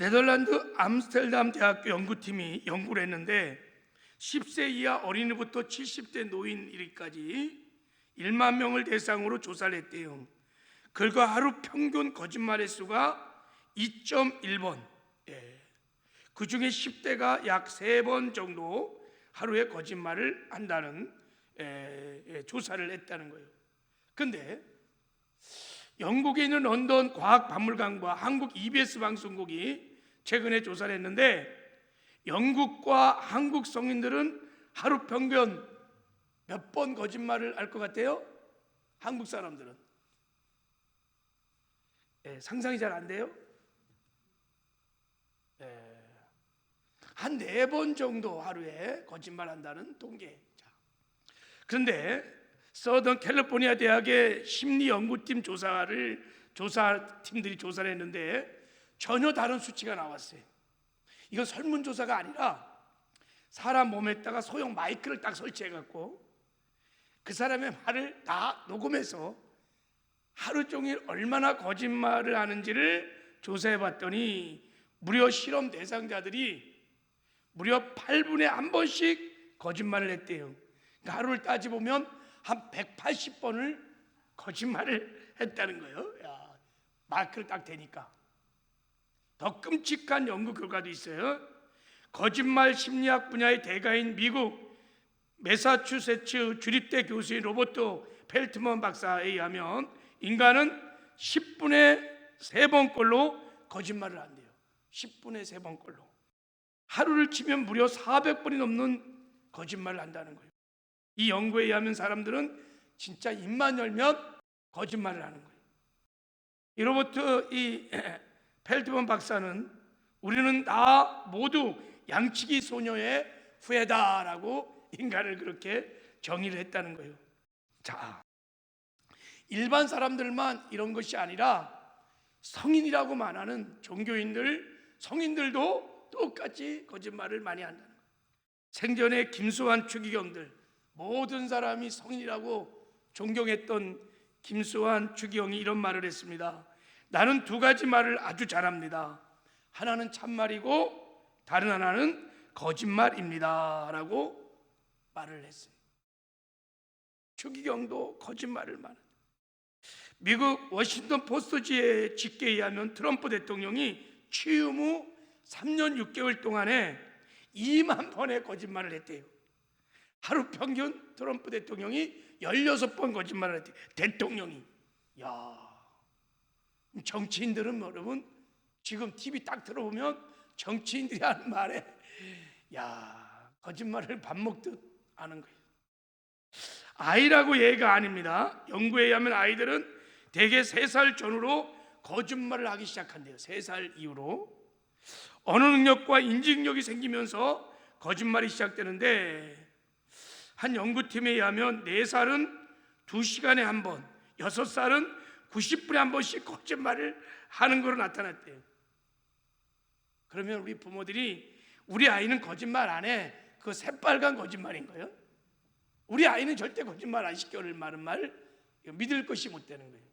네덜란드 암스테르담 대학교 연구팀이 연구를 했는데 10세 이하 어린이부터 70대 노인까지 1만 명을 대상으로 조사를 했대요. 결과 하루 평균 거짓말 횟수가 2.1번, 그 중에 10대가 약 3번 정도 하루에 거짓말을 한다는 조사를 했다는 거예요. 근데 영국에 있는 런던 과학박물관과 한국 EBS 방송국이 최근에 조사를 했는데 영국과 한국 성인들은 하루 평균 몇 번 거짓말을 할 것 같아요? 한국 사람들은 상상이 잘 안 돼요? 한 4번 정도 하루에 거짓말한다는 통계. 그런데 서던 캘리포니아 대학의 심리 연구팀 조사팀들이 조사를 했는데 전혀 다른 수치가 나왔어요. 이건 설문조사가 아니라 사람 몸에다가 소형 마이크를 딱 설치해 갖고 그 사람의 말을 다 녹음해서 하루 종일 얼마나 거짓말을 하는지를 조사해 봤더니 무려 실험 대상자들이 무려 8분에 한 번씩 거짓말을 했대요. 그러니까 하루를 따지보면 한 180번을 거짓말을 했다는 거예요. 마이크를 딱 대니까. 더 끔찍한 연구 결과도 있어요. 거짓말 심리학 분야의 대가인 미국 매사추세츠 주립대 교수인 로버트 펠트먼 박사에 의하면 인간은 10분에 3번꼴로 거짓말을 한대요. 10분에 3번꼴로. 하루를 치면 무려 400번이 넘는 거짓말을 한다는 거예요. 이 연구에 의하면 사람들은 진짜 입만 열면 거짓말을 하는 거예요. 이 로버트 펠트먼 박사는 우리는 다 모두 양치기 소녀의 후예다라고 인간을 그렇게 정의를 했다는 거예요. 자, 일반 사람들만 이런 것이 아니라 성인이라고 말하는 종교인들, 성인들도 똑같이 거짓말을 많이 한다는 거예요. 생전에 김수환 추기경들, 모든 사람이 성인이라고 존경했던 김수환 추기경이 이런 말을 했습니다. 나는 2가지 말을 아주 잘합니다. 하나는 참말이고 다른 하나는 거짓말입니다 라고 말을 했어요. 추기경도 거짓말을 말합니다. 미국 워싱턴 포스트지의 집계에 의하면 트럼프 대통령이 취임 후 3년 6개월 동안에 2만 번의 거짓말을 했대요. 하루 평균 트럼프 대통령이 16번 거짓말을 했대요. 대통령이. 정치인들은 여러분 지금 TV 딱 들어보면 정치인들이 하는 말에 거짓말을 밥 먹듯 하는 거예요. 아이라고 예가 아닙니다. 연구에 의하면 아이들은 대개 3살 전후로 거짓말을 하기 시작한대요. 3살 이후로 언어 능력과 인지 능력이 생기면서 거짓말이 시작되는데 한 연구팀에 의하면 4살은 2시간에 한 번, 6살은 90분에 한 번씩 거짓말을 하는 것으로 나타났대요. 그러면 우리 부모들이 우리 아이는 거짓말 안 해, 그거 새빨간 거짓말인 거예요. 우리 아이는 절대 거짓말 안 시켜를 말은 말 믿을 것이 못 되는 거예요.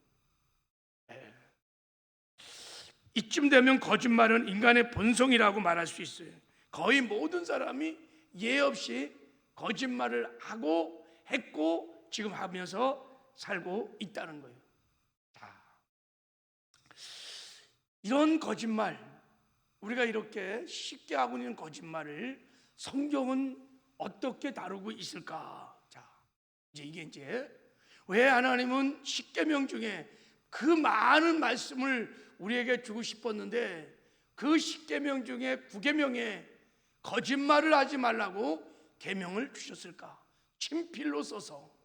이쯤 되면 거짓말은 인간의 본성이라고 말할 수 있어요. 거의 모든 사람이 예 없이 거짓말을 하고 했고 지금 하면서 살고 있다는 거예요. 이런 거짓말, 우리가 이렇게 쉽게 하고 있는 거짓말을 성경은 어떻게 다루고 있을까? 이제 왜 하나님은 십계명 중에 그 많은 말씀을 우리에게 주고 싶었는데 그 십계명 중에 9계명에 거짓말을 하지 말라고 계명을 주셨을까? 친필로 써서.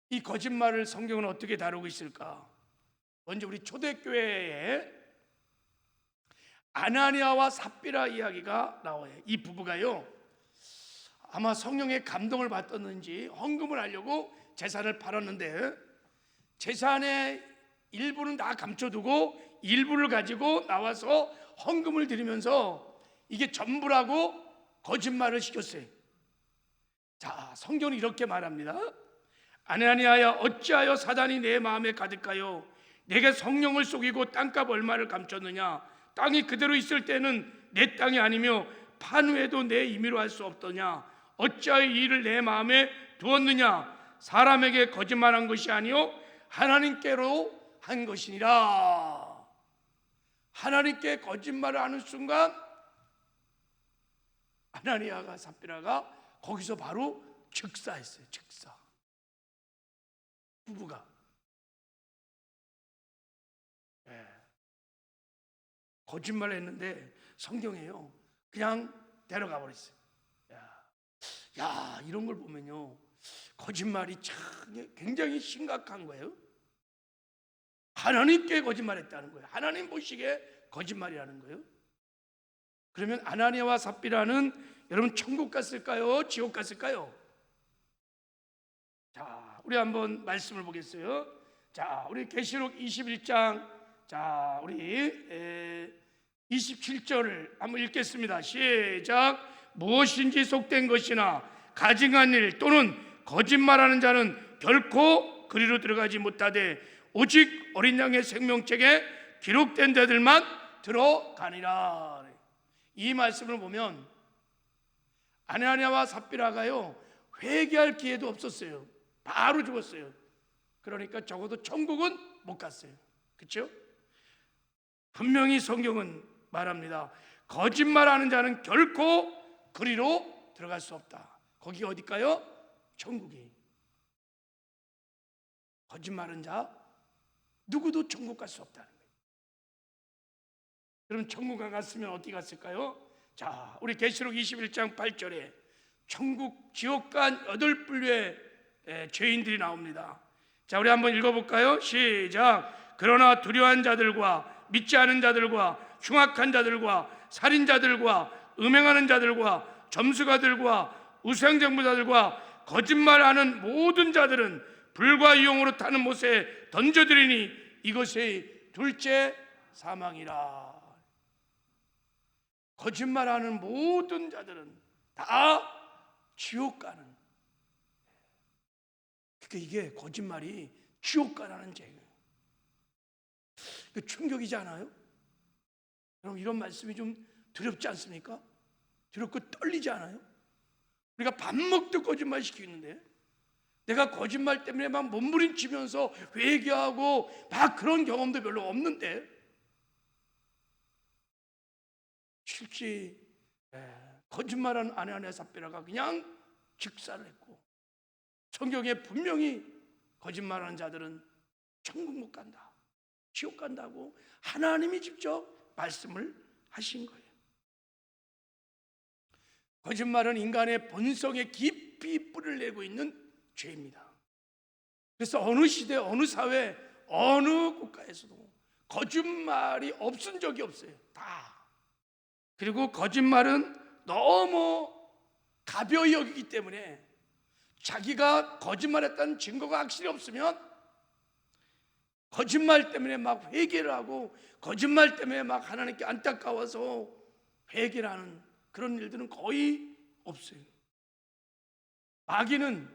이 거짓말을 성경은 어떻게 다루고 있을까? 먼저 우리 초대교회에 아나니아와 삽비라 이야기가 나와요. 이 부부가요, 아마 성령의 감동을 받았는지 헌금을 하려고 재산을 팔았는데 재산의 일부는 다 감춰두고 일부를 가지고 나와서 헌금을 드리면서 이게 전부라고 거짓말을 시켰어요. 성경은 이렇게 말합니다. 아나니아야, 어찌하여 사단이 내 마음에 가득하여 내게 성령을 속이고 땅값 얼마를 감췄느냐? 땅이 그대로 있을 때는 내 땅이 아니며 판후에도 내 임의로 할 수 없더냐? 어찌하여 이 일을 내 마음에 두었느냐? 사람에게 거짓말한 것이 아니요 하나님께로 한 것이니라. 하나님께 거짓말을 하는 순간 아나니아가 삽비라가 거기서 바로 즉사했어요. 즉사. 부부가 거짓말을 했는데 성경에요 그냥 데려가 버렸어요. 야, 이런 걸 보면요 거짓말이 참 굉장히 심각한 거예요. 하나님께 거짓말했다는 거예요. 하나님 보시기에 거짓말이라는 거예요. 그러면 아나니아와 삽비라는 여러분 천국 갔을까요? 지옥 갔을까요? 자, 우리 한번 말씀을 보겠어요. 자, 우리 계시록 21장 자, 우리 27절을 한번 읽겠습니다. 시작. 무엇인지 속된 것이나 가증한 일 또는 거짓말하는 자는 결코 그리로 들어가지 못하되 오직 어린 양의 생명책에 기록된 자들만 들어가니라. 이 말씀을 보면 아나니아와 삽비라가요 회개할 기회도 없었어요. 바로 죽었어요. 그러니까 적어도 천국은 못 갔어요. 그렇죠? 분명히 성경은 말합니다. 거짓말하는 자는 결코 그리로 들어갈 수 없다. 거기 어딜까요? 천국이. 거짓말하는 자 누구도 천국 갈 수 없다는 거예요. 그럼 천국 안 갔으면 어디 갔을까요? 자, 우리 계시록 21장 8절에 천국 지옥 간 8분류의 죄인들이 나옵니다. 자, 우리 한번 읽어볼까요? 시작. 그러나 두려워한 자들과 믿지 않은 자들과 흉악한 자들과 살인자들과 음행하는 자들과 점수가들과 우상쟁부자들과 거짓말하는 모든 자들은 불과 유용으로 타는 못에 던져드리니 이것이 둘째 사망이라. 거짓말하는 모든 자들은 다 지옥 가는. 그러니까 이게 거짓말이 지옥 가라는 죄예요. 충격이지 않아요? 여러분 이런 말씀이 좀 두렵지 않습니까? 두렵고 떨리지 않아요? 우리가 밥 먹듯 거짓말 시키고 있는데 내가 거짓말 때문에 막 몸부림치면서 회개하고 막 그런 경험도 별로 없는데 실제 거짓말하는 아나니아 삽비라가 그냥 즉사를 했고 성경에 분명히 거짓말하는 자들은 천국 못 간다, 지옥 간다고 하나님이 직접 말씀을 하신 거예요. 거짓말은 인간의 본성에 깊이 뿌리를 내고 있는 죄입니다. 그래서 어느 시대, 어느 사회, 어느 국가에서도 거짓말이 없은 적이 없어요. 다. 그리고 거짓말은 너무 가벼이 여기기 때문에 자기가 거짓말했다는 증거가 확실히 없으면 거짓말 때문에 막 회개를 하고 거짓말 때문에 막 하나님께 안타까워서 회개를 하는 그런 일들은 거의 없어요. 마귀는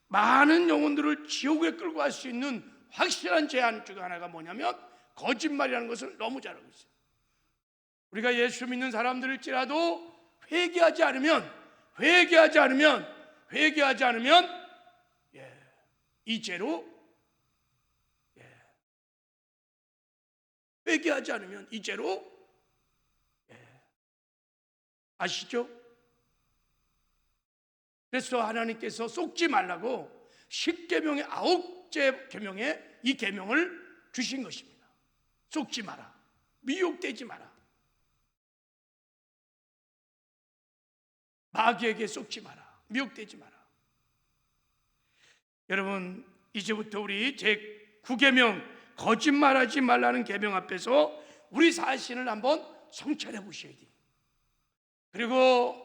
많은 영혼들을 지옥에 끌고 갈 수 있는 확실한 제한 중 하나가 뭐냐면 거짓말이라는 것을 너무 잘 알고 있어요. 우리가 예수 믿는 사람들일지라도 회개하지 않으면 이 죄로 회개하지 않으면 이 죄로 아시죠? 그래서 하나님께서 속지 말라고 10계명의 9째 계명에 이 계명을 주신 것입니다. 속지 마라, 미혹되지 마라, 마귀에게 속지 마라, 미혹되지 마라. 여러분 이제부터 우리 제9계명 거짓말하지 말라는 계명 앞에서 우리 자신을 한번 성찰해 보셔야 돼요. 그리고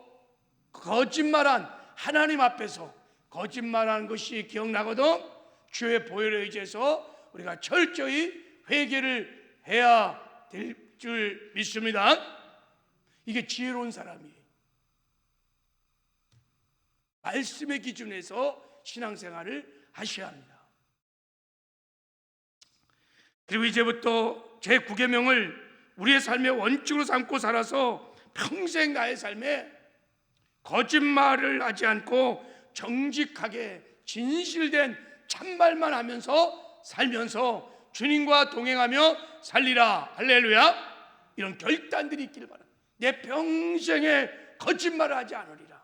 거짓말한 하나님 앞에서 거짓말하는 것이 기억나거든 주의 보혈에 의지해서 우리가 철저히 회개를 해야 될 줄 믿습니다. 이게 지혜로운 사람이에요. 말씀의 기준에서 신앙생활을 하셔야 합니다. 그리고 이제부터 제 9계명을 우리의 삶의 원칙으로 삼고 살아서 평생 나의 삶에 거짓말을 하지 않고 정직하게 진실된 참말만 하면서 살면서 주님과 동행하며 살리라. 할렐루야. 이런 결단들이 있기를 바랍니다. 내 평생에 거짓말을 하지 않으리라.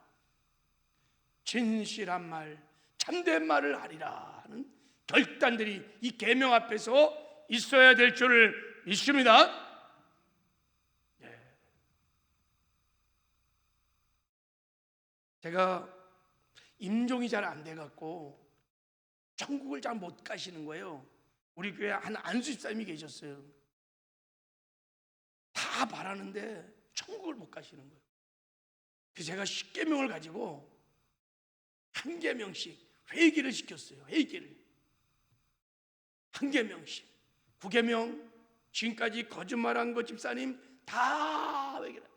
진실한 말, 참된 말을 하리라 하는 결단들이 이 계명 앞에서 있어야 될 줄을 믿습니다. 제가 임종이 잘 안 돼갖고 천국을 잘 못 가시는 거예요. 우리 교회 한 안수 집사님이 계셨어요. 다 바라는데 천국을 못 가시는 거예요. 그래서 제가 10계명을 가지고 한 계명씩 회개를 시켰어요. 회개를 한 계명씩. 9계명 지금까지 거짓말한 거 집사님 다 회개를.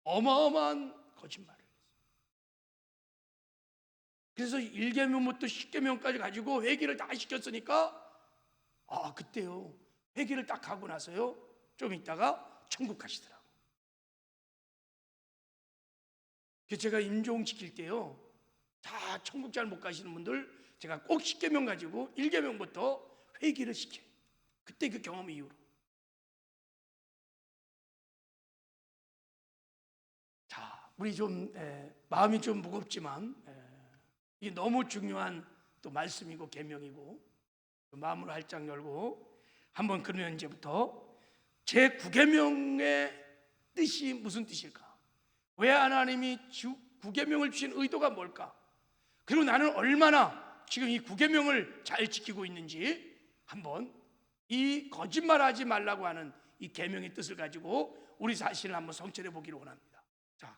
어마어마한 거짓말을. 그래서 1계명부터 10계명까지 가지고 회개를 다 시켰으니까 그때요 회개를 딱 하고 나서요 좀 있다가 천국 가시더라고. 그래서 제가 임종 지킬 때요 다 천국 잘 못 가시는 분들 제가 꼭 10계명 가지고 1계명부터 회개를 시켜요. 그때 그 경험 이후로. 자, 우리 좀 마음이 좀 무겁지만 이게 너무 중요한 또 말씀이고 계명이고 마음으로 활짝 열고 한번 그러면 이제부터 제 9계명의 뜻이 무슨 뜻일까? 왜 하나님이 9계명을 주신 의도가 뭘까? 그리고 나는 얼마나 지금 이 9계명을 잘 지키고 있는지 한번 이 거짓말하지 말라고 하는 이 계명의 뜻을 가지고 우리 자신을 한번 성찰해 보기를 원합니다. 자,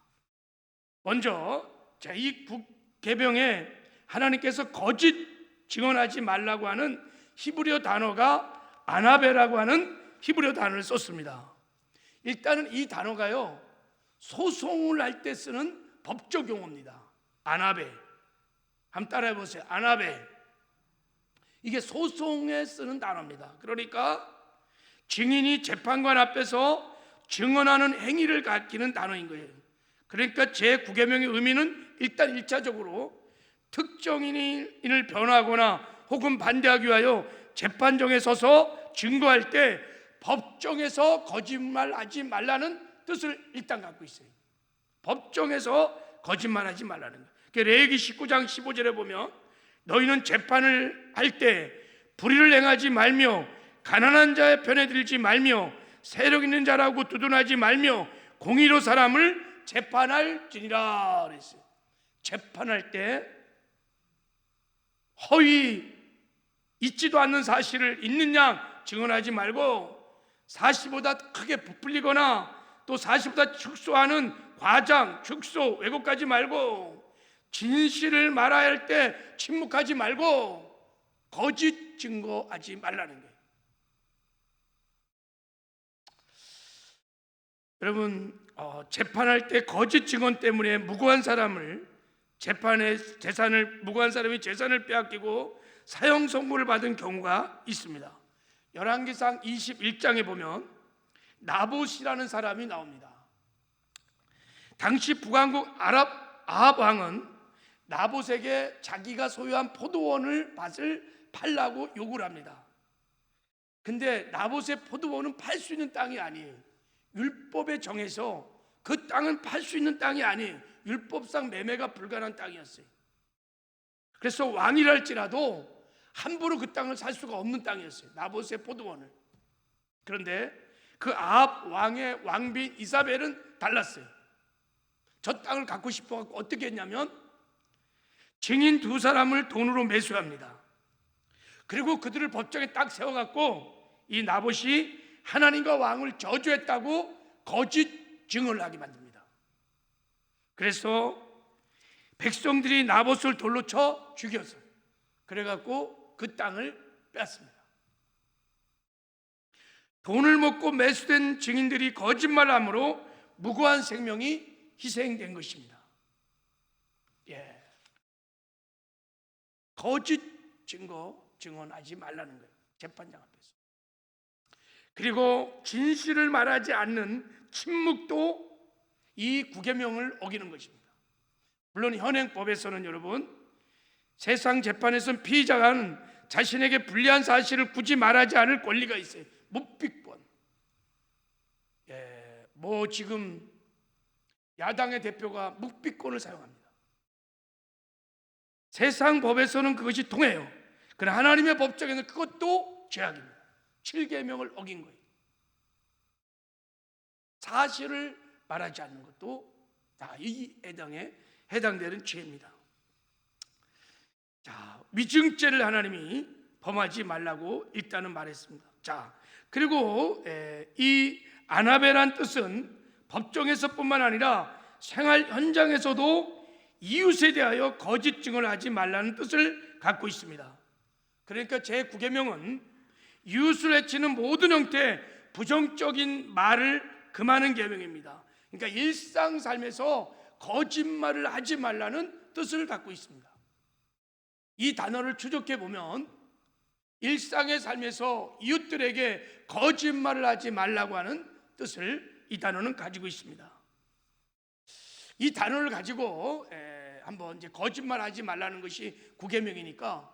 먼저 이 9계명에 하나님께서 거짓 증언하지 말라고 하는 히브리어 단어가 아나베라고 하는 히브리어 단어를 썼습니다. 일단은 이 단어가요 소송을 할 때 쓰는 법적 용어입니다. 아나베. 한번 따라해 보세요. 아나베. 이게 소송에 쓰는 단어입니다. 그러니까 증인이 재판관 앞에서 증언하는 행위를 가리키는 단어인 거예요. 그러니까 제 9계명의 의미는 일단 1차적으로 특정인을 변호하거나 혹은 반대하기 위하여 재판정에 서서 증거할 때 법정에서 거짓말하지 말라는 뜻을 일단 갖고 있어요. 법정에서 거짓말하지 말라는 거예요. 레위기 19장 15절에 보면 너희는 재판을 할 때 불의를 행하지 말며 가난한 자의 편에 들지 말며 세력 있는 자라고 두둔하지 말며 공의로 사람을 재판할지니라 그랬어요. 재판할 때 허위 있지도 않는 사실을 있는 양 증언하지 말고 사실보다 크게 부풀리거나 또 사실보다 축소하는 과장, 축소, 왜곡하지 말고 진실을 말해야 할 때 침묵하지 말고 거짓 증거하지 말라는 거예요. 여러분 재판할 때 거짓 증언 때문에 무고한 사람이 재산을 빼앗기고 사형 선고를 받은 경우가 있습니다. 열왕기상 21장에 보면 나봇이라는 사람이 나옵니다. 당시 북왕국 아합 왕은 나봇에게 자기가 소유한 포도원을 밭을 팔라고 요구를 합니다. 근데 나봇의 포도원은 팔 수 있는 땅이 아니에요. 율법에 정해서 그 땅은 팔 수 있는 땅이 아니에요. 율법상 매매가 불가능한 땅이었어요. 그래서 왕이랄지라도 함부로 그 땅을 살 수가 없는 땅이었어요. 나봇의 포도원을. 그런데 그 아합 왕의 왕비인 이사벨은 달랐어요. 저 땅을 갖고 싶어 갖고 어떻게 했냐면 증인 2사람을 돈으로 매수합니다. 그리고 그들을 법정에 딱 세워갖고 이 나봇이 하나님과 왕을 저주했다고 거짓 증언을 하게 만듭니다. 그래서 백성들이 나봇을 돌로 쳐 죽였어. 그래갖고 그 땅을 뺐습니다. 돈을 먹고 매수된 증인들이 거짓말함으로 무고한 생명이 희생된 것입니다. 거짓 증언하지 말라는 거예요. 재판장 앞에서. 그리고 진실을 말하지 않는 침묵도 이 구계명을 어기는 것입니다. 물론 현행법에서는 여러분, 세상 재판에서는 피의자는 자신에게 불리한 사실을 굳이 말하지 않을 권리가 있어요. 묵비권. 지금 야당의 대표가 묵비권을 사용합니다. 세상 법에서는 그것이 통해요. 그러나 하나님의 법정에는 그것도 죄악입니다. 7계명을 어긴 거예요. 사실을 말하지 않는 것도 다 이 해당되는 죄입니다. 자, 위증죄를 하나님이 범하지 말라고 일단은 말했습니다. 자, 그리고 이 아나베란 뜻은 법정에서뿐만 아니라 생활 현장에서도 이웃에 대하여 거짓 증언을 하지 말라는 뜻을 갖고 있습니다. 그러니까 제9계명은 이웃을 해치는 모든 형태의 부정적인 말을 금하는 계명입니다. 그러니까 일상 삶에서 거짓말을 하지 말라는 뜻을 갖고 있습니다. 이 단어를 추적해 보면 일상의 삶에서 이웃들에게 거짓말을 하지 말라고 하는 뜻을 이 단어는 가지고 있습니다. 이 단어를 가지고 한번 이제 거짓말하지 말라는 것이 9계명이니까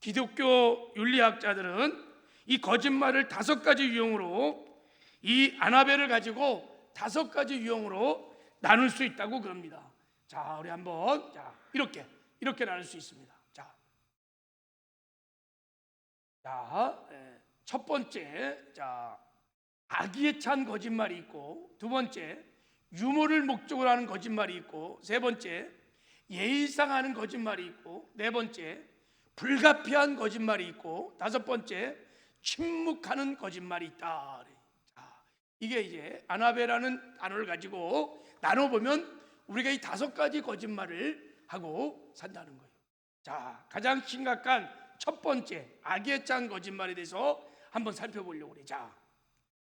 기독교 윤리학자들은 이 거짓말을 5가지 유형으로, 이 아나벨을 가지고 5가지 유형으로 나눌 수 있다고 그럽니다. 자, 우리 한번 이렇게 나눌 수 있습니다. 첫 번째, 악의에 찬 거짓말이 있고, 두 번째, 유머를 목적으로 하는 거짓말이 있고, 세 번째, 예의상하는 거짓말이 있고, 네 번째, 불가피한 거짓말이 있고, 다섯 번째, 침묵하는 거짓말이 있다. 이게 이제 아나베라는 단어를 가지고 나눠보면 우리가 이 5가지 거짓말을 하고 산다는 거예요. 자, 가장 심각한 첫 번째 악의에 찬 거짓말에 대해서 한번 살펴보려고 그래요. 자,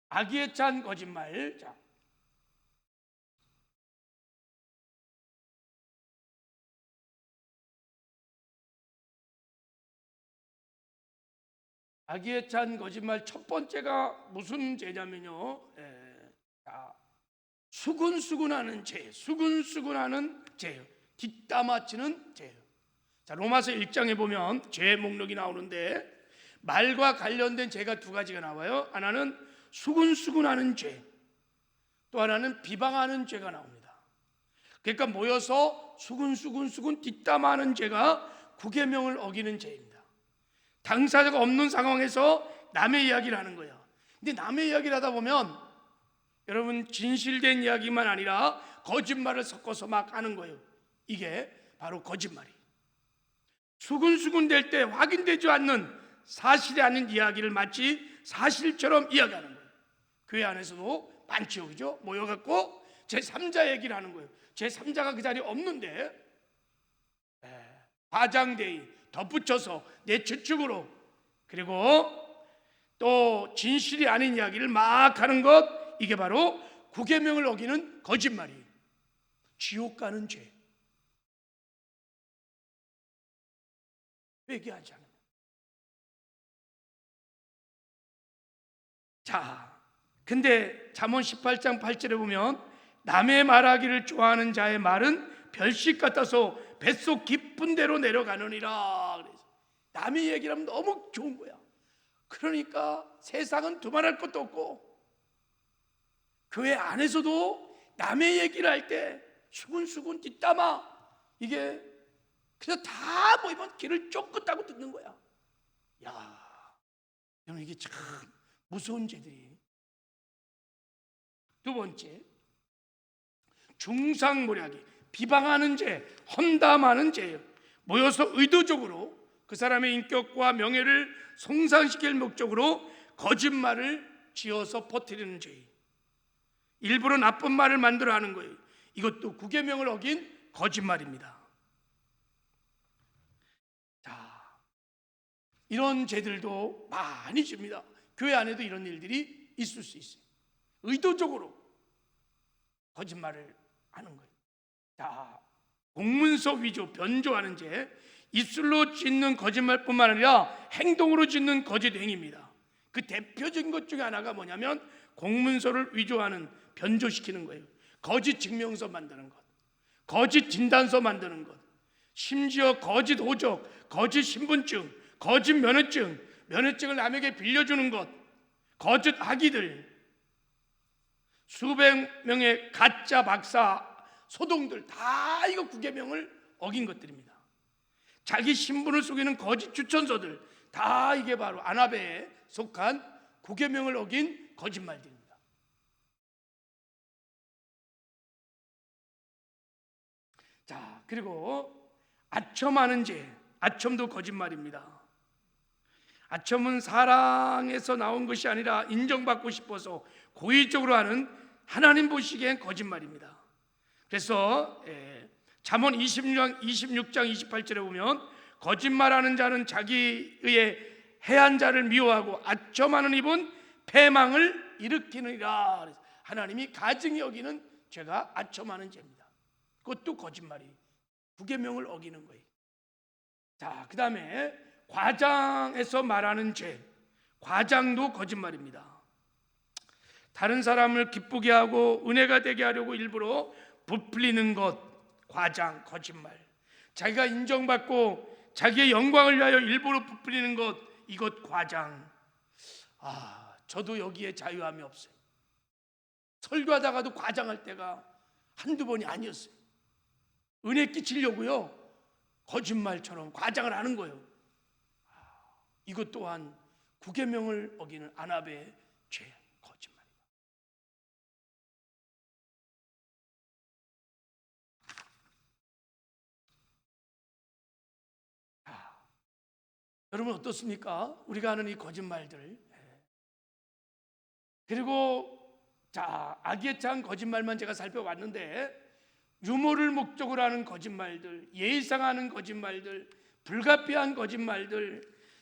악의에 찬 거짓말. 자, 악의에 찬 거짓말 첫 번째가 무슨 죄냐면요, 수근수근하는 죄, 수근수근하는 죄예요. 뒷담화치는 죄예요. 자, 로마서 1장에 보면 죄 목록이 나오는데 말과 관련된 죄가 2가지가 나와요. 하나는 수근수근하는 죄, 또 하나는 비방하는 죄가 나옵니다. 그러니까 모여서 수근수근 뒷담화하는 죄가 9계명을 어기는 죄입니다. 당사자가 없는 상황에서 남의 이야기를 하는 거예요. 근데 남의 이야기를 하다 보면 여러분, 진실된 이야기만 아니라 거짓말을 섞어서 막 하는 거예요. 이게 바로 거짓말이. 수근수근 될 때 확인되지 않는 사실이 아닌 이야기를 마치 사실처럼 이야기하는 거예요. 교회 안에서도 많죠, 그죠? 모여갖고 제3자 얘기를 하는 거예요. 제3자가 그 자리에 없는데 과장되이 덧붙여서 내 추측으로, 그리고 또 진실이 아닌 이야기를 막 하는 것, 이게 바로 9계명을 어기는 거짓말이에요. 지옥 가는 죄. 회개하지 않으면. 자, 근데 잠언 18장 8절에 보면 남의 말하기를 좋아하는 자의 말은 별식 같아서 뱃속 깊은 데로 내려가느니라. 그래서 남의 얘기를 하면 너무 좋은 거야. 그러니까 세상은 두말할 것도 없고, 교회 안에서도 남의 얘기를 할 때 수근수근 뒷담화, 이게 그래서 다 모이면 귀를 쫑긋하고 듣는 거야. 야, 여러분, 이게 참 무서운 죄들이. 두 번째, 중상모략이, 비방하는 죄, 험담하는 죄예요. 모여서 의도적으로 그 사람의 인격과 명예를 손상시킬 목적으로 거짓말을 지어서 퍼뜨리는 죄예요. 일부러 나쁜 말을 만들어 하는 거예요. 이것도 9계명을 어긴 거짓말입니다. 자, 이런 죄들도 많이 집니다. 교회 안에도 이런 일들이 있을 수 있어요. 의도적으로 거짓말을 하는 거예요. 자, 공문서 위조, 변조하는 죄, 입술로 짓는 거짓말뿐만 아니라 행동으로 짓는 거짓 행위입니다. 그 대표적인 것 중에 하나가 뭐냐면 공문서를 위조하는, 변조시키는 거예요. 거짓 증명서 만드는 것, 거짓 진단서 만드는 것, 심지어 거짓 호적, 거짓 신분증, 거짓 면허증, 면허증을 남에게 빌려주는 것, 거짓 학위들, 수백 명의 가짜 박사, 소동들, 다 이거 구계명을 어긴 것들입니다. 자기 신분을 속이는 거짓 추천서들, 다 이게 바로 안압에 속한 구계명을 어긴 거짓말들입니다. 자, 그리고 아첨하는 죄, 아첨도 거짓말입니다. 아첨은 사랑에서 나온 것이 아니라 인정받고 싶어서 고의적으로 하는 하나님 보시기엔 거짓말입니다. 그래서 잠언 26장 28절에 보면 거짓말하는 자는 자기의 해한 자를 미워하고 아첨하는 입은 패망을 일으키느니라. 하나님이 가증히 여기는 죄가 아첨하는 죄입니다. 그것도 거짓말이, 구계명을 어기는 거예요. 자, 그 다음에 과장해서 말하는 죄, 과장도 거짓말입니다. 다른 사람을 기쁘게 하고 은혜가 되게 하려고 일부러 부풀리는 것, 과장, 거짓말. 자기가 인정받고 자기의 영광을 위하여 일부러 부풀리는 것, 이것 과장. 저도 여기에 자유함이 없어요. 설교하다가도 과장할 때가 한두 번이 아니었어요. 은혜 끼치려고요, 거짓말처럼 과장을 하는 거예요. 이것 또한 구계명을 어기는 안압의 죄, 거짓말입니다. 여러분 어떻습니까? 우리가 하는 이 거짓말들. 그리고 자, 악에 찬 거짓말만 제가 살펴봤는데, 유머를 목적으로 하는 거짓말들, 예의상하는 거짓말들, 불가피한 거짓말들,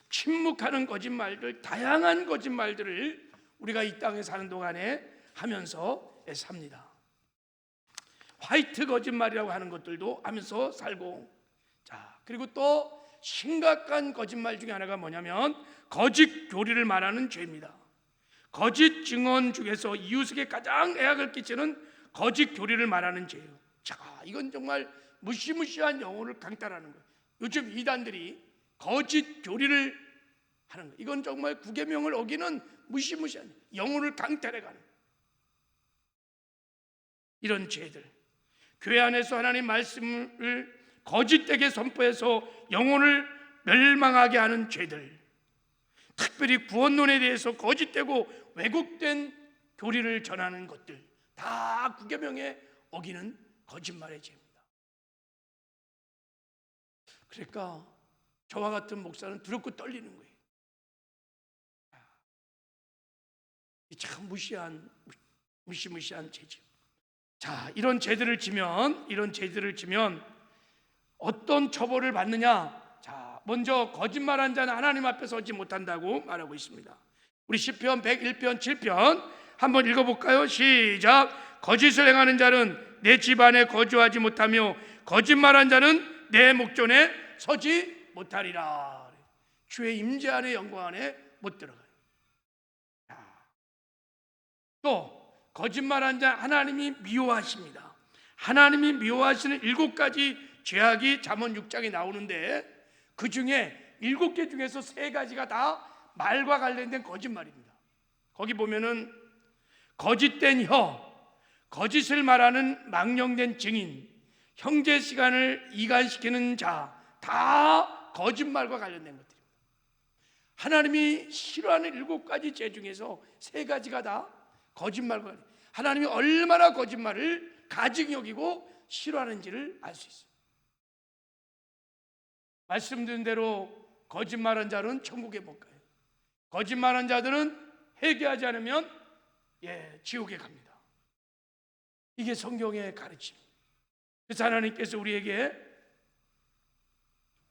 침묵하는 거짓말들, 다양한 거짓말들을 우리가 이 땅에 사는 동안에 하면서 삽니다. 화이트 거짓말이라고 하는 것들도 하면서 살고, 자, 그리고 또 심각한 거짓말 중에 하나가 뭐냐면 거짓 교리를 말하는 죄입니다. 거짓 증언 중에서 이웃에게 가장 해악을 끼치는 거짓 교리를 말하는 죄예요. 자, 이건 정말 무시무시한 영혼을 강탈하는 거예요. 요즘 이단들이 거짓 교리를 하는 거예요. 이건 정말 구계명을 어기는 무시무시한 영혼을 강탈해가는 이런 죄들. 교회 안에서 하나님 말씀을 거짓되게 선포해서 영혼을 멸망하게 하는 죄들, 특별히 구원론에 대해서 거짓되고 왜곡된 교리를 전하는 것들, 다 구계명에 어기는 거짓말의 죄입니다. 그러니까 저와 같은 목사는 두렵고 떨리는 거예요. 참 무시무시한 죄죠. 자, 이런 죄들을 지면 어떤 처벌을 받느냐? 자, 먼저 거짓말한 자는 하나님 앞에 서지 못한다고 말하고 있습니다. 우리 시편 101편 7편 한번 읽어볼까요? 시작. 거짓을 행하는 자는 내 집안에 거주하지 못하며 거짓말한 자는 내 목전에 서지 못하리라. 주의 임재 안에 영광 안에 못 들어가요. 또 거짓말한 자 하나님이 미워하십니다. 하나님이 미워하시는 7가지 죄악이 잠언 6장에 나오는데, 그 중에 7개 중에서 3가지가 다 말과 관련된 거짓말입니다. 거기 보면은 거짓된 혀, 거짓을 말하는 망령된 증인, 형제 시간을 이간시키는 자, 다 거짓말과 관련된 것들입니다. 하나님이 싫어하는 7가지 죄 중에서 3가지가 다 거짓말과, 하나님이 얼마나 거짓말을 가증히 여기고 싫어하는지를 알 수 있어요. 말씀드린 대로 거짓말한 자는 천국에 못 가요. 거짓말한 자들은 회개하지 않으면 지옥에 갑니다. 이게 성경의 가르침입니다. 그래서 하나님께서 우리에게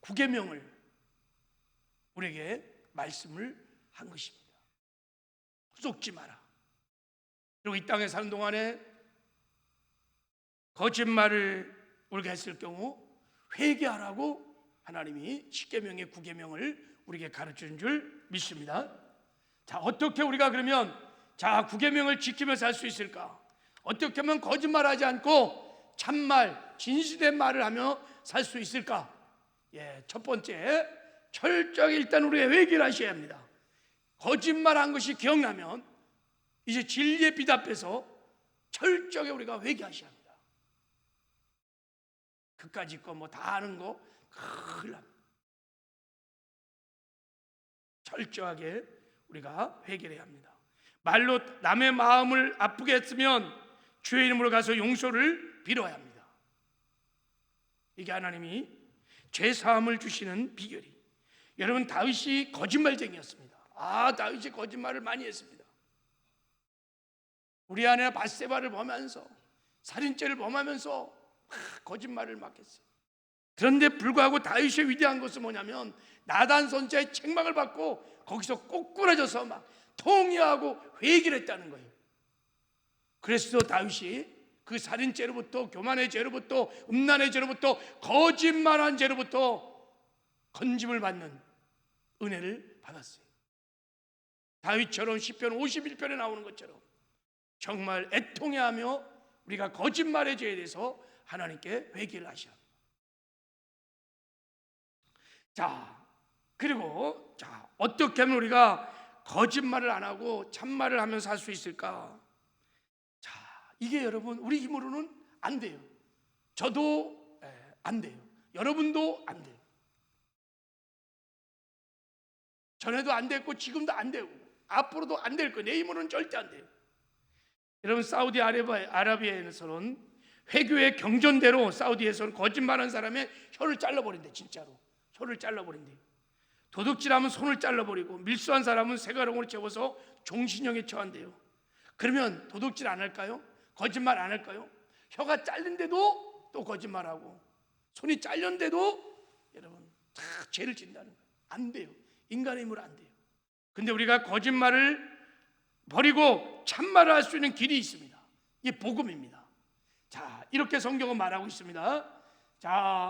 구계명을, 우리에게 말씀을 한 것입니다. 속지 마라. 그리고 이 땅에 사는 동안에 거짓말을 우리가 했을 경우 회개하라고 하나님이 십계명의 9계명을 우리에게 가르치는 줄 믿습니다. 자, 어떻게 우리가 그러면 9계명을 지키며 살 수 있을까? 어떻게 하면 거짓말하지 않고 참말, 진실된 말을 하며 살 수 있을까? 첫 번째, 철저하게 일단 우리가 회개를 하셔야 합니다. 거짓말한 것이 기억나면 이제 진리의 빛 앞에서 철저하게 우리가 회개하셔야 합니다. 그까짓 거 뭐 다 아는 거 큰일 납니다. 철저하게 우리가 회개를 해야 합니다. 말로 남의 마음을 아프게 했으면 주의 이름으로 가서 용서를 빌어야 합니다. 이게 하나님이 죄 사함을 주시는 비결이. 여러분, 다윗이 거짓말쟁이였습니다. 다윗이 거짓말을 많이 했습니다. 우리 아내 밧세바를 범하면서 살인죄를 범하면서 거짓말을 막 했어요. 그런데 불구하고 다윗의 위대한 것은 뭐냐면 나단 선지자의 책망을 받고 거기서 꼬꾸라져서 막 통회하고 회개를 했다는 거예요. 그래서 다윗이 그 살인죄로부터, 교만의 죄로부터, 음란의 죄로부터, 거짓말한 죄로부터 건짐을 받는 은혜를 받았어요. 다윗처럼 시편 51편에 나오는 것처럼 정말 애통해하며 우리가 거짓말의 죄에 대해서 하나님께 회개를 하셔야 합니다. 그리고 어떻게 하면 우리가 거짓말을 안 하고 참말을 하면서 살 수 있을까? 이게 여러분 우리 힘으로는 안 돼요. 저도 안 돼요. 여러분도 안 돼요. 전에도 안 됐고 지금도 안 되고 앞으로도 안 될 거예요. 내 힘으로는 절대 안 돼요. 여러분, 사우디아라비아에서는 회교의 경전대로 사우디에서는 거짓말한 사람의 혀를 잘라버린대. 진짜로 혀를 잘라버린대. 도둑질하면 손을 잘라버리고 밀수한 사람은 쇠가락으로 채워서 종신형에 처한대요. 그러면 도둑질 안 할까요? 거짓말 안 할까요? 혀가 잘린데도 또 거짓말하고 손이 잘렸는데도 여러분 다 죄를 짓는다는 거예요. 안 돼요. 인간의 힘으로 안 돼요. 근데 우리가 거짓말을 버리고 참말을 할 수 있는 길이 있습니다. 이게 복음입니다. 이렇게 성경은 말하고 있습니다.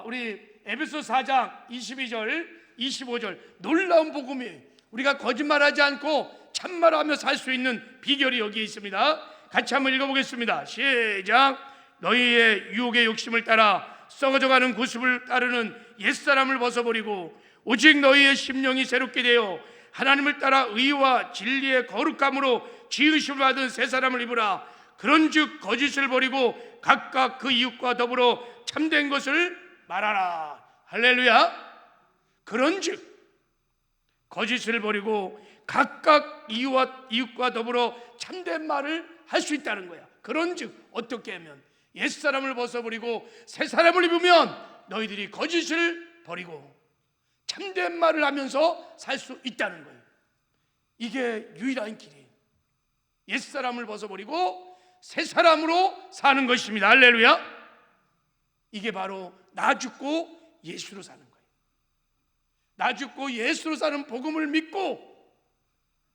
우리 에베소 4장 22절 25절 놀라운 복음이에요. 우리가 거짓말하지 않고 참말하며 살 수 있는 비결이 여기에 있습니다. 같이 한번 읽어보겠습니다. 시작. 너희의 유혹의 욕심을 따라 썩어져가는 구습을 따르는 옛사람을 벗어버리고 오직 너희의 심령이 새롭게 되어 하나님을 따라 의와 진리의 거룩함으로 지으심을 받은 새 사람을 입으라. 그런즉 거짓을 버리고 각각 그 이웃과 더불어 참된 것을 말하라. 할렐루야. 그런즉 거짓을 버리고 각각 이웃과 더불어 참된 말을 할 수 있다는 거야. 그런즉 어떻게 하면 옛사람을 벗어버리고 새 사람을 입으면 너희들이 거짓을 버리고 참된 말을 하면서 살 수 있다는 거예요. 이게 유일한 길이에요. 옛사람을 벗어버리고 새 사람으로 사는 것입니다. 할렐루야. 이게 바로 나 죽고 예수로 사는 거예요. 나 죽고 예수로 사는 복음을 믿고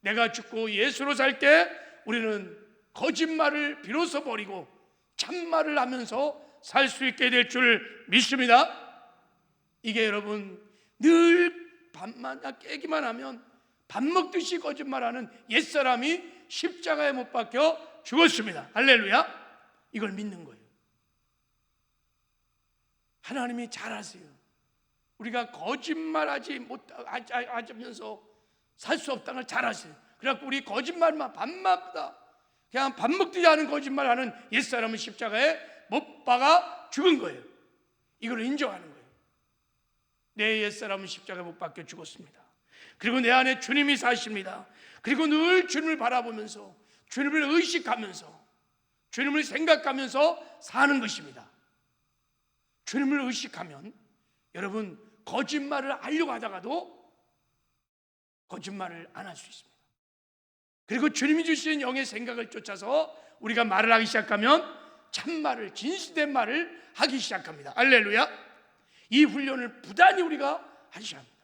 내가 죽고 예수로 살 때 우리는 거짓말을 비로소 버리고 참말을 하면서 살 수 있게 될 줄 믿습니다. 이게 여러분 늘 밤만 깨기만 하면 밥 먹듯이 거짓말하는 옛사람이 십자가에 못 박혀 죽었습니다. 할렐루야. 이걸 믿는 거예요. 하나님이 잘 아세요. 우리가 거짓말하지 않으면서 살 수 없다는 걸 잘 아세요. 그래갖고 우리 거짓말만 밤마다 그냥 밥 먹듯이 하는 거짓말하는 옛사람은 십자가에 못 박아 죽은 거예요. 이걸 인정하는 거예요. 내 옛사람은 십자가에 못 박혀 죽었습니다. 그리고 내 안에 주님이 사십니다. 그리고 늘 주님을 바라보면서 주님을 의식하면서 주님을 생각하면서 사는 것입니다. 주님을 의식하면 여러분 거짓말을 하려고 하다가도 거짓말을 안 할 수 있습니다. 그리고 주님이 주시는 영의 생각을 쫓아서 우리가 말을 하기 시작하면 참말을, 진실된 말을 하기 시작합니다. 할렐루야. 이 훈련을 부단히 우리가 하셔야 합니다.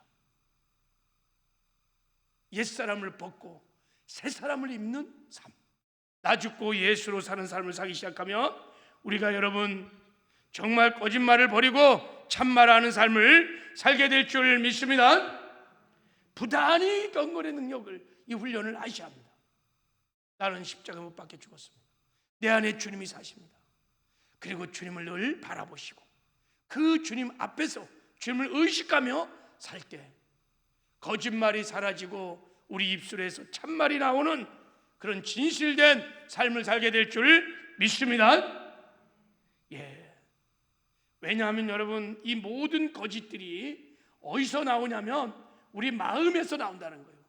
옛사람을 벗고 새사람을 입는 삶, 나 죽고 예수로 사는 삶을 살기 시작하면 우리가 여러분 정말 거짓말을 버리고 참말하는 삶을 살게 될 줄 믿습니다. 부단히 경건의 능력을, 이 훈련을 하셔야 합니다. 나는 십자가 못 박혀 죽었습니다. 내 안에 주님이 사십니다. 그리고 주님을 늘 바라보시고 그 주님 앞에서 주님을 의식하며 살 때 거짓말이 사라지고 우리 입술에서 참말이 나오는 그런 진실된 삶을 살게 될 줄 믿습니다. 왜냐하면 여러분, 이 모든 거짓들이 어디서 나오냐면 우리 마음에서 나온다는 거예요.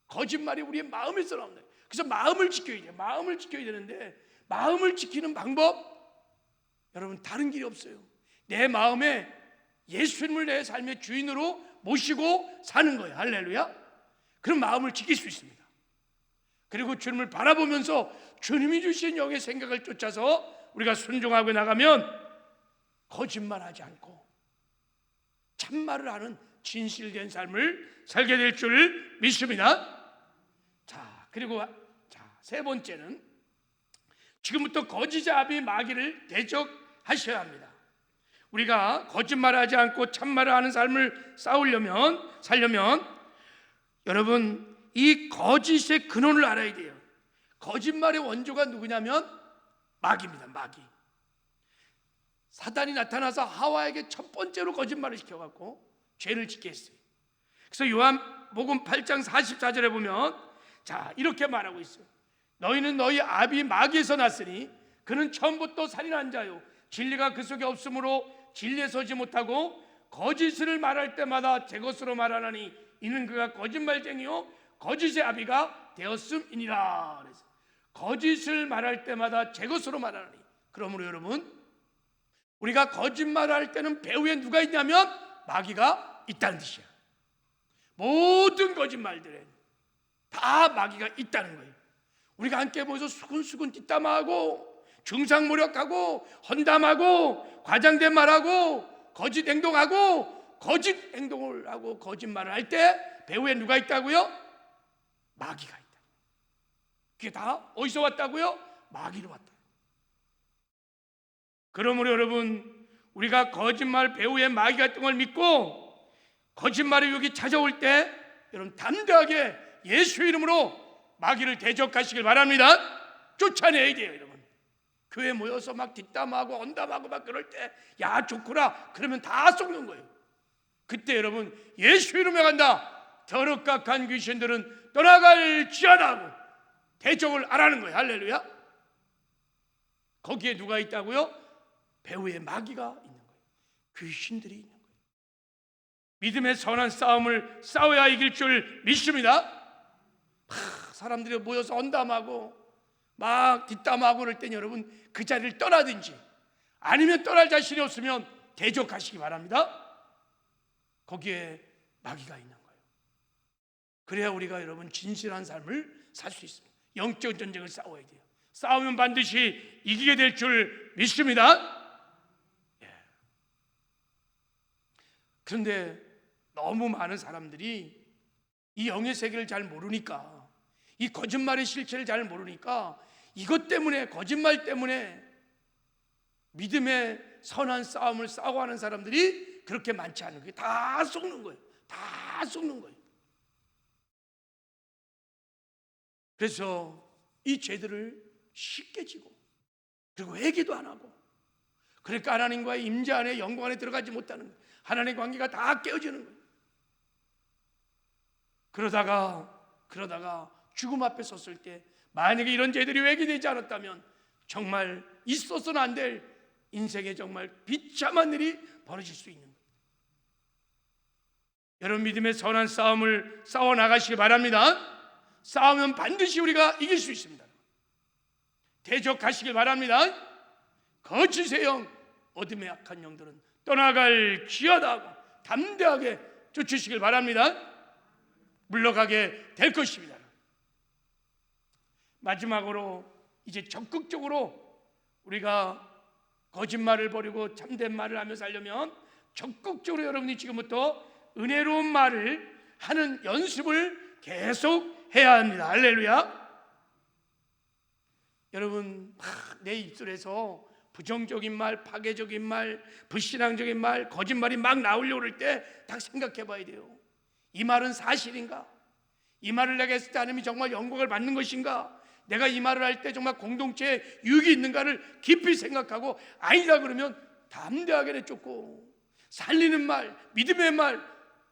거짓말이 우리의 마음에서 나온다. 그래서 마음을 지켜야 돼요. 마음을 지켜야 되는데 마음을 지키는 방법, 여러분 다른 길이 없어요. 내 마음에 예수님을 내 삶의 주인으로 모시고 사는 거예요. 할렐루야. 그런 마음을 지킬 수 있습니다. 그리고 주님을 바라보면서 주님이 주신 영의 생각을 쫓아서 우리가 순종하고 나가면 거짓말하지 않고 참말을 하는 진실된 삶을 살게 될 줄 믿습니다. 그리고 세 번째는 지금부터 거짓 아비 마귀를 대적하셔야 합니다. 우리가 거짓말하지 않고 참말을 하는 삶을 살려면 여러분, 이 거짓의 근원을 알아야 돼요. 거짓말의 원조가 누구냐면 마귀입니다. 마귀. 사단이 나타나서 하와에게 첫 번째로 거짓말을 시켜갖고 죄를 짓게 했어요. 그래서 요한복음 8장 44절에 보면 이렇게 말하고 있어요. 너희는 너희 아비 마귀에서 났으니 그는 처음부터 살인한 자요 진리가 그 속에 없으므로 진리에 서지 못하고 거짓을 말할 때마다 제 것으로 말하나니 이는 그가 거짓말쟁이요 거짓의 아비가 되었음이니라. 그래서 거짓을 말할 때마다 제 것으로 말하나니, 그러므로 여러분, 우리가 거짓말할 때는 배후에 누가 있냐면 마귀가 있다는 뜻이야. 모든 거짓말들에 다 마귀가 있다는 거예요. 우리가 함께 모여서 수근수근 뒷담화하고 중상모략하고 헌담하고 과장된 말하고 거짓 행동하고 거짓 행동을 하고 거짓말을 할 때 배후에 누가 있다고요? 마귀가 있다. 그게 다 어디서 왔다고요? 마귀로 왔다. 그러므로 여러분, 우리가 거짓말 배후에 마귀가 있던 걸 믿고 거짓말의 유혹이 찾아올 때 여러분 담대하게 예수 이름으로 마귀를 대적하시길 바랍니다. 쫓아내야 돼요. 여러분, 교회 모여서 막 뒷담하고 언담하고 막 그럴 때 야 좋구나 그러면 다 속는 거예요. 그때 여러분 예수 이름에 간다. 더럽각한 귀신들은 떠나갈지어다 하고 대적을 하라는 거예요. 할렐루야. 거기에 누가 있다고요? 배후에 마귀가 있는 거예요. 귀신들이 있는 거예요. 믿음의 선한 싸움을 싸워야 이길 줄 믿습니다. 사람들이 모여서 언담하고 막 뒷담하고 그럴 땐 여러분 그 자리를 떠나든지 아니면 떠날 자신이 없으면 대적하시기 바랍니다. 거기에 마귀가 있는 거예요. 그래야 우리가 여러분 진실한 삶을 살 수 있습니다. 영적 전쟁을 싸워야 돼요. 싸우면 반드시 이기게 될 줄 믿습니다. 그런데 너무 많은 사람들이 이 영의 세계를 잘 모르니까, 이 거짓말의 실체를 잘 모르니까 이것 때문에, 거짓말 때문에 믿음의 선한 싸움을 싸워하는 사람들이 그렇게 많지 않은 거예요. 다 속는 거예요. 다 속는 거예요. 그래서 이 죄들을 쉽게 지고 그리고 회개도 안 하고, 그러니까 하나님과의 임재 안에 영광 안에 들어가지 못하는 거예요. 하나님의 관계가 다 깨어지는 거예요. 그러다가 죽음 앞에 섰을 때 만약에 이런 죄들이 회개되지 않았다면 정말 있어서는 안 될 인생에 정말 비참한 일이 벌어질 수 있는 거예요. 여러분, 믿음의 선한 싸움을 싸워 나가시기 바랍니다. 싸우면 반드시 우리가 이길 수 있습니다. 대적하시길 바랍니다. 거짓의 영, 어둠의 악한 영들은 떠나갈 지어다 하고 담대하게 쫓으시길 바랍니다. 물러가게 될 것입니다. 마지막으로 이제 적극적으로 우리가 거짓말을 버리고 참된 말을 하며 살려면 적극적으로 여러분이 지금부터 은혜로운 말을 하는 연습을 계속 해야 합니다. 할렐루야. 여러분, 내 입술에서 부정적인 말, 파괴적인 말, 불신앙적인 말, 거짓말이 막 나오려고 그럴 때 딱 생각해 봐야 돼요. 이 말은 사실인가? 이 말을 내가 했을 때 하나님이 정말 영광을 받는 것인가? 내가 이 말을 할 때 정말 공동체에 유익이 있는가를 깊이 생각하고 아니다 그러면 담대하게 내쫓고, 살리는 말, 믿음의 말,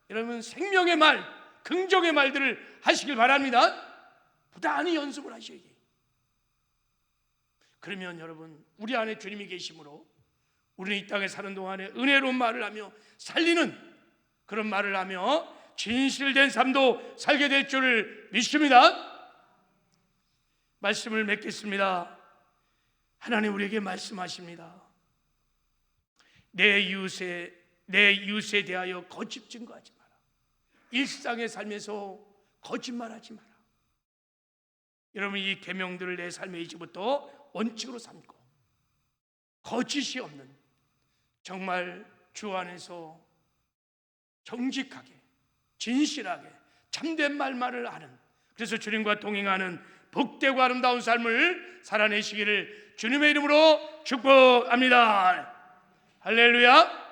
여러분 생명의 말, 긍정의 말들을 하시길 바랍니다. 부단히 연습을 하셔야 돼요. 그러면 여러분 우리 안에 주님이 계심으로 우리는 이 땅에 사는 동안에 은혜로운 말을 하며 살리는 그런 말을 하며 진실된 삶도 살게 될 줄을 믿습니다. 말씀을 맺겠습니다. 하나님 우리에게 말씀하십니다. 내 이웃에 대하여 거짓 증거하지 마라. 일상의 삶에서 거짓말하지 마라. 여러분 이 계명들을 내 삶의 이제부터 원칙으로 삼고 거짓이 없는 정말 주 안에서 정직하게 진실하게 참된 말만을 하는, 그래서 주님과 동행하는 복되고 아름다운 삶을 살아내시기를 주님의 이름으로 축복합니다. 할렐루야.